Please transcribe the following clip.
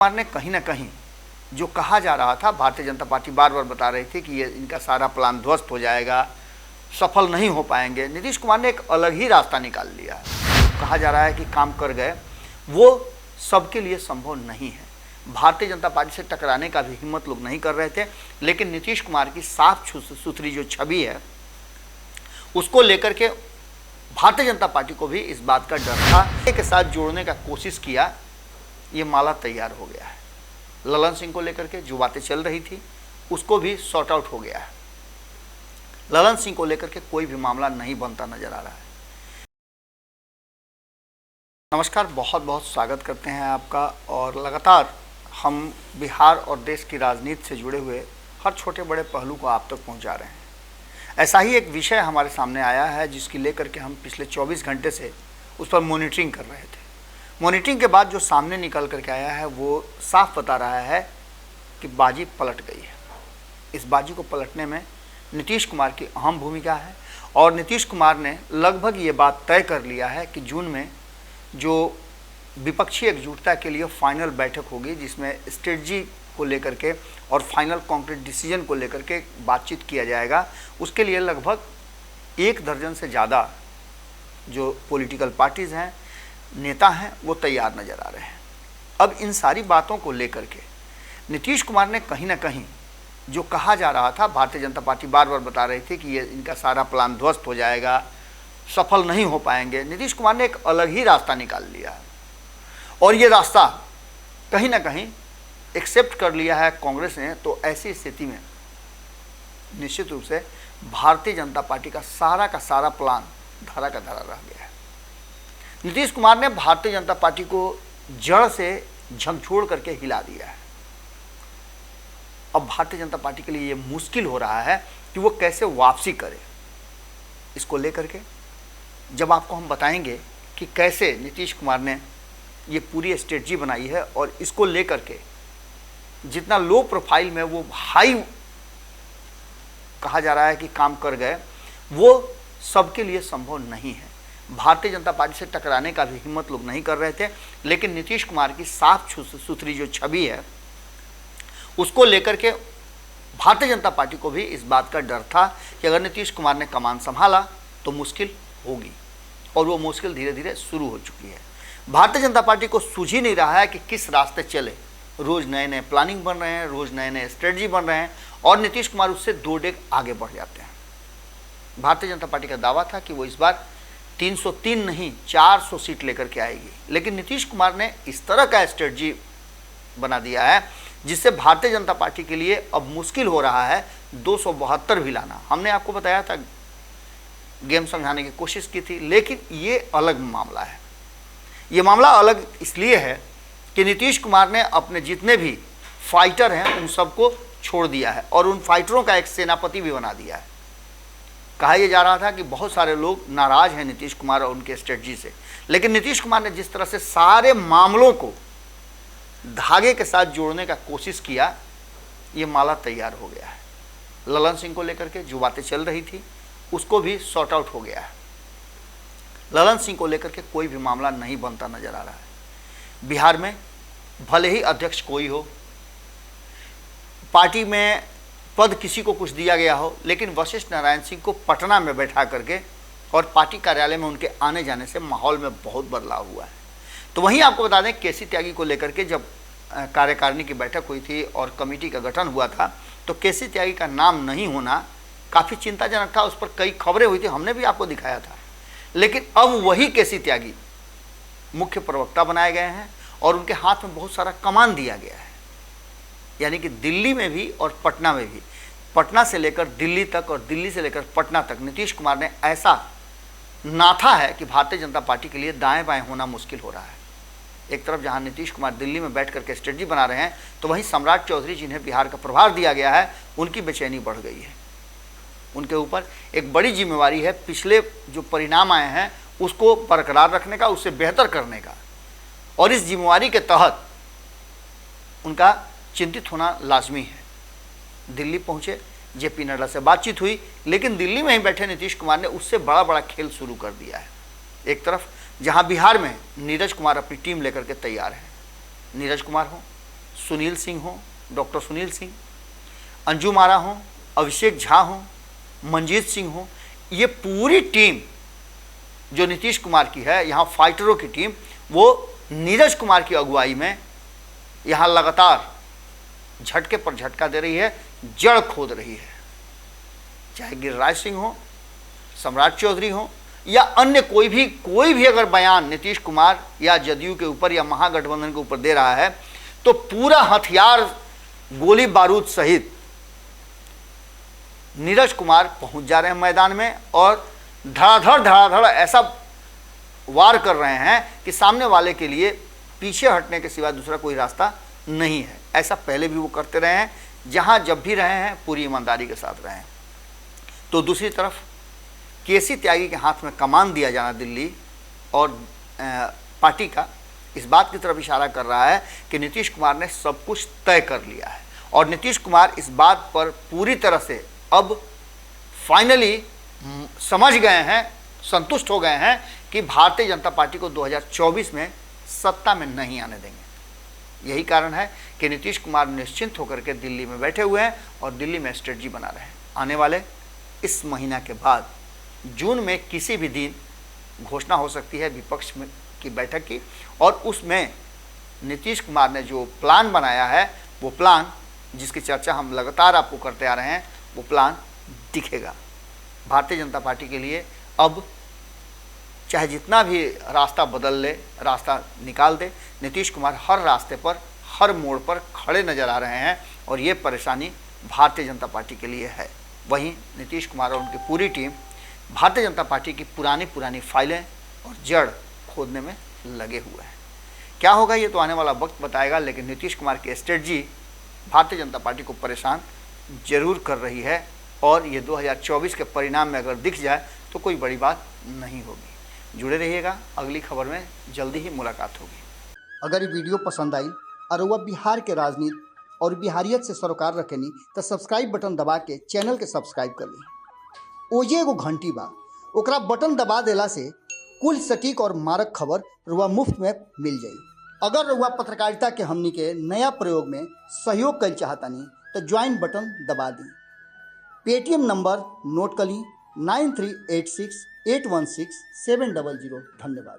कुमार ने कहीं ना कहीं जो कहा जा रहा था, भारतीय जनता पार्टी बार बार बता रही थी कि ये इनका सारा प्लान ध्वस्त हो जाएगा, सफल नहीं हो पाएंगे। नीतीश कुमार ने एक अलग ही रास्ता निकाल लिया है। कहा जा रहा है कि काम कर गए, वो सबके लिए संभव नहीं है। भारतीय जनता पार्टी से टकराने का भी हिम्मत लोग नहीं कर रहे थे, लेकिन नीतीश कुमार की साफ सुथरी जो छवि है उसको लेकर के भारतीय जनता पार्टी को भी इस बात का डर था के साथ जोड़ने का कोशिश किया। ये माला तैयार हो गया है। ललन सिंह को लेकर के जो बातें चल रही थी उसको भी सॉर्ट आउट हो गया है। ललन सिंह को लेकर के कोई भी मामला नहीं बनता नजर आ रहा है। नमस्कार, बहुत बहुत स्वागत करते हैं आपका। और लगातार हम बिहार और देश की राजनीति से जुड़े हुए हर छोटे बड़े पहलू को आप तक पहुंचा रहे हैं। ऐसा ही एक विषय हमारे सामने आया है जिसकी लेकर के हम पिछले 24 घंटे से उस पर मॉनिटरिंग कर रहे थे। मॉनिटरिंग के बाद जो सामने निकल करके आया है वो साफ बता रहा है कि बाजी पलट गई है। इस बाजी को पलटने में नीतीश कुमार की अहम भूमिका है और नीतीश कुमार ने लगभग ये बात तय कर लिया है कि जून में जो विपक्षी एकजुटता के लिए फाइनल बैठक होगी, जिसमें स्ट्रेटजी को लेकर के और फाइनल कॉन्क्रीट डिसीजन को लेकर के बातचीत किया जाएगा, उसके लिए लगभग 1 दर्जन से ज़्यादा जो पॉलिटिकल पार्टीज़ हैं, नेता हैं, वो तैयार नज़र आ रहे हैं। अब इन सारी बातों को लेकर के नीतीश कुमार ने कहीं ना कहीं जो कहा जा रहा था, भारतीय जनता पार्टी बार बार बता रही थी कि ये इनका सारा प्लान ध्वस्त हो जाएगा, सफल नहीं हो पाएंगे। नीतीश कुमार ने एक अलग ही रास्ता निकाल लिया है और ये रास्ता कहीं ना कहीं एक्सेप्ट कर लिया है कांग्रेस ने। तो ऐसी स्थिति में निश्चित रूप से भारतीय जनता पार्टी का सारा प्लान धरा का धरा रह गया है। नीतीश कुमार ने भारतीय जनता पार्टी को जड़ से झकझोर करके हिला दिया है। अब भारतीय जनता पार्टी के लिए ये मुश्किल हो रहा है कि वो कैसे वापसी करे। इसको लेकर के जब आपको हम बताएंगे कि कैसे नीतीश कुमार ने ये पूरी स्ट्रेटजी बनाई है और इसको लेकर के जितना लो प्रोफाइल में वो हाई कहा जा रहा है कि काम कर गए, वो सबके लिए संभव नहीं है। भारतीय जनता पार्टी से टकराने का भी हिम्मत लोग नहीं कर रहे थे, लेकिन नीतीश कुमार की साफ सुथरी जो छवि है उसको लेकर के भारतीय जनता पार्टी को भी इस बात का डर था कि अगर नीतीश कुमार ने कमान संभाला तो मुश्किल होगी, और वो मुश्किल धीरे धीरे शुरू हो चुकी है। भारतीय जनता पार्टी को सूझ ही नहीं रहा है कि किस रास्ते चले। रोज़ नए नए प्लानिंग बन रहे हैं, रोज़ नए नए स्ट्रेटजी बन रहे हैं और नीतीश कुमार उससे 2 डेग आगे बढ़ जाते हैं। भारतीय जनता पार्टी का दावा था कि वो इस बार 303 नहीं 400 सीट लेकर के आएगी, लेकिन नीतीश कुमार ने इस तरह का स्ट्रेटजी बना दिया है जिससे भारतीय जनता पार्टी के लिए अब मुश्किल हो रहा है 272 भी लाना। हमने आपको बताया था, गेम समझाने की कोशिश की थी, लेकिन ये अलग मामला है। ये मामला अलग इसलिए है कि नीतीश कुमार ने अपने जितने भी फाइटर हैं उन सबको छोड़ दिया है और उन फाइटरों का एक सेनापति भी बना दिया है। कहा यह जा रहा था कि बहुत सारे लोग नाराज हैं नीतीश कुमार और उनके स्ट्रेटजी से, लेकिन नीतीश कुमार ने जिस तरह से सारे मामलों को धागे के साथ जोड़ने का कोशिश किया, ये माला तैयार हो गया है। ललन सिंह को लेकर के जो बातें चल रही थी उसको भी सॉर्ट आउट हो गया है। ललन सिंह को लेकर के कोई भी मामला नहीं बनता नजर आ रहा है। बिहार में भले ही अध्यक्ष कोई हो, पार्टी में पद किसी को कुछ दिया गया हो, लेकिन वशिष्ठ नारायण सिंह को पटना में बैठा करके और पार्टी कार्यालय में उनके आने जाने से माहौल में बहुत बदलाव हुआ है। तो वहीं आपको बता दें, केसी त्यागी को लेकर के जब कार्यकारिणी की बैठक हुई थी और कमेटी का गठन हुआ था, तो केसी त्यागी का नाम नहीं होना काफ़ी चिंताजनक था। उस पर कई खबरें हुई थी, हमने भी आपको दिखाया था। लेकिन अब वही केसी त्यागी मुख्य प्रवक्ता बनाए गए हैं और उनके हाथ में बहुत सारा कमान दिया गया है। यानी कि दिल्ली में भी और पटना में भी, पटना से लेकर दिल्ली तक और दिल्ली से लेकर पटना तक नीतीश कुमार ने ऐसा नाथा है कि भारतीय जनता पार्टी के लिए दाएं बाएं होना मुश्किल हो रहा है। एक तरफ जहां नीतीश कुमार दिल्ली में बैठ करके स्ट्रेटजी बना रहे हैं, तो वहीं सम्राट चौधरी जिन्हें बिहार का प्रभार दिया गया है, उनकी बेचैनी बढ़ गई है। उनके ऊपर एक बड़ी जिम्मेवारी है पिछले जो परिणाम आए हैं उसको बरकरार रखने का, उससे बेहतर करने का, और इस जिम्मेवारी के तहत उनका चिंतित होना लाजमी है। दिल्ली पहुंचे, जेपी नड्डा से बातचीत हुई, लेकिन दिल्ली में ही बैठे नीतीश कुमार ने उससे बड़ा खेल शुरू कर दिया है। एक तरफ जहां बिहार में नीरज कुमार अपनी टीम लेकर के तैयार हैं, नीरज कुमार हो, सुनील सिंह हो, डॉक्टर सुनील सिंह, अंजुम आरा हो, अभिषेक झा हो, मंजीत सिंह हो, ये पूरी टीम जो नीतीश कुमार की है, यहाँ फाइटरों की टीम, वो नीरज कुमार की अगुवाई में यहाँ लगातार झटके पर झटका दे रही है, जड़ खोद रही है। चाहे गिरिराज सिंह हो, सम्राट चौधरी हो या अन्य कोई भी अगर बयान नीतीश कुमार या जदयू के ऊपर या महागठबंधन के ऊपर दे रहा है तो पूरा हथियार, गोली बारूद सहित नीरज कुमार पहुंच जा रहे हैं मैदान में और धड़ाधड़ ऐसा वार कर रहे हैं कि सामने वाले के लिए पीछे हटने के सिवा दूसरा कोई रास्ता नहीं है। ऐसा पहले भी वो करते रहे हैं, जहां जब भी रहे हैं पूरी ईमानदारी के साथ रहे हैं। तो दूसरी तरफ केसी त्यागी के हाथ में कमान दिया जाना दिल्ली और पार्टी का इस बात की तरफ इशारा कर रहा है कि नीतीश कुमार ने सब कुछ तय कर लिया है और नीतीश कुमार इस बात पर पूरी तरह से अब फाइनली समझ गए हैं, संतुष्ट हो गए हैं कि भारतीय जनता पार्टी को 2024 में सत्ता में नहीं आने देंगे। यही कारण है कि नीतीश कुमार निश्चिंत होकर के दिल्ली में बैठे हुए हैं और दिल्ली में स्ट्रेटजी बना रहे हैं। आने वाले इस महीना के बाद जून में किसी भी दिन घोषणा हो सकती है विपक्ष में की बैठक की और उसमें नीतीश कुमार ने जो प्लान बनाया है वो प्लान, जिसकी चर्चा हम लगातार आपको करते आ रहे हैं, वो प्लान दिखेगा। भारतीय जनता पार्टी के लिए अब चाहे जितना भी रास्ता बदल ले, रास्ता निकाल दे, नीतीश कुमार हर रास्ते पर, हर मोड़ पर खड़े नजर आ रहे हैं और ये परेशानी भारतीय जनता पार्टी के लिए है। वहीं नीतीश कुमार और उनकी पूरी टीम भारतीय जनता पार्टी की पुरानी फाइलें और जड़ खोदने में लगे हुए हैं। क्या होगा ये तो आने वाला वक्त बताएगा, लेकिन नीतीश कुमार की स्ट्रेटजी भारतीय जनता पार्टी को परेशान जरूर कर रही है और ये 2024 के परिणाम में अगर दिख जाए तो कोई बड़ी बात नहीं होगी। जुड़े रहिएगा, अगली खबर में जल्दी ही मुलाकात होगी। अगर ये वीडियो पसंद आई और वह बिहार के राजनीति और बिहारियत से सरोकार रखेनी तो सब्सक्राइब बटन दबा के चैनल के सब्सक्राइब कर ली। ओजे एगो घंटी बा, ओकरा बटन दबा देला से कुल सटीक और मारक खबर रुआ मुफ्त में मिल जाई। अगर रुआ पत्रकारिता के हमनी के नया प्रयोग में सहयोग कर चाहतानी तो ज्वाइन बटन दबा दी। पेटीएम नंबर नोट कर ली 9386816700। धन्यवाद।